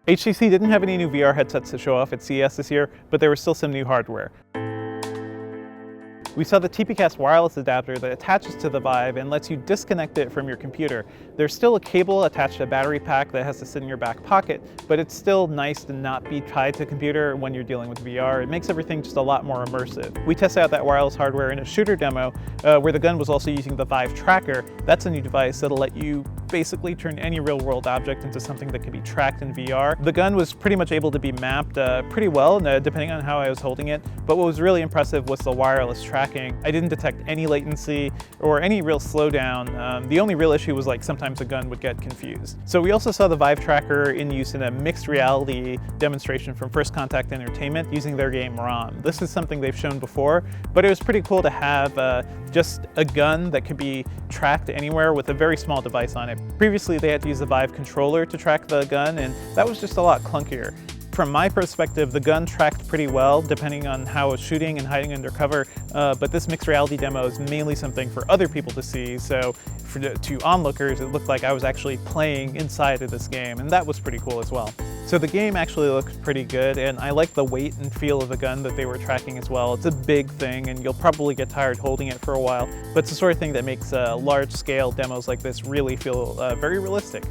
HTC didn't have any new VR headsets to show off at CES this year, but there was still some new hardware. We saw the TPcast wireless adapter that attaches to the Vive and lets you disconnect it from your computer. There's still a cable attached to a battery pack that has to sit in your back pocket, but it's still nice to not be tied to a computer when you're dealing with VR. It makes everything just a lot more immersive. We tested out that wireless hardware in a shooter demo where the gun was also using the Vive tracker. That's a new device that'll let you basically turn any real-world object into something that can be tracked in VR. The gun was pretty much able to be mapped pretty well, depending on how I was holding it, but what was really impressive was the wireless tracking. I didn't detect any latency or any real slowdown. The only real issue was like sometimes the gun would get confused. So we also saw the Vive tracker in use in a mixed reality demonstration from First Contact Entertainment using their game ROM. This is something they've shown before, but it was pretty cool to have just a gun that could be tracked anywhere with a very small device on it. Previously they had to use the Vive controller to track the gun, and that was just a lot clunkier. From my perspective, the gun tracked pretty well depending on how I was shooting and hiding under cover, but this mixed reality demo is mainly something for other people to see, so to onlookers it looked like I was actually playing inside of this game, and that was pretty cool as well. So the game actually looks pretty good, and I like the weight and feel of the gun that they were tracking as well. It's a big thing and you'll probably get tired holding it for a while, but it's the sort of thing that makes large-scale demos like this really feel very realistic.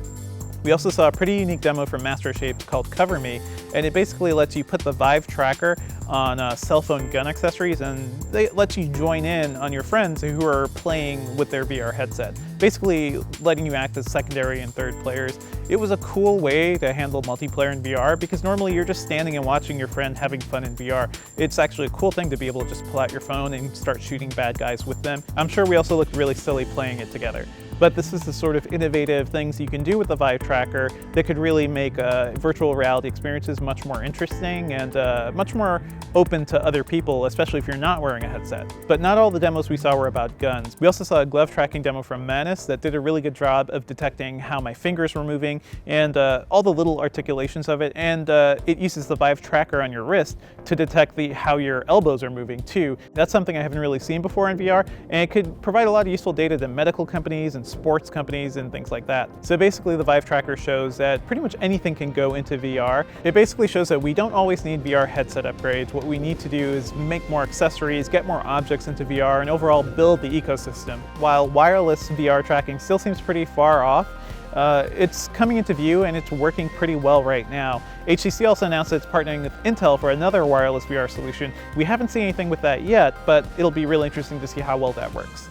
We also saw a pretty unique demo from Master Shapes called Cover Me, and it basically lets you put the Vive tracker on cell phone gun accessories, and it lets you join in on your friends who are playing with their VR headset, basically letting you act as secondary and third players. It was a cool way to handle multiplayer in VR because normally you're just standing and watching your friend having fun in VR. It's actually a cool thing to be able to just pull out your phone and start shooting bad guys with them. I'm sure we also looked really silly playing it together. But this is the sort of innovative things you can do with the Vive tracker that could really make virtual reality experiences much more interesting and much more open to other people, especially if you're not wearing a headset. But not all the demos we saw were about guns. We also saw a glove tracking demo from Manus that did a really good job of detecting how my fingers were moving and all the little articulations of it, and it uses the Vive tracker on your wrist to detect how your elbows are moving too. That's something I haven't really seen before in VR, and it could provide a lot of useful data to medical companies and sports companies and things like that. So basically the Vive tracker shows that pretty much anything can go into VR. It basically shows that we don't always need VR headset upgrades. What we need to do is make more accessories, get more objects into VR, and overall build the ecosystem. While wireless VR tracking still seems pretty far off, it's coming into view and it's working pretty well right now. HTC also announced that it's partnering with Intel for another wireless VR solution. We haven't seen anything with that yet, but it'll be really interesting to see how well that works.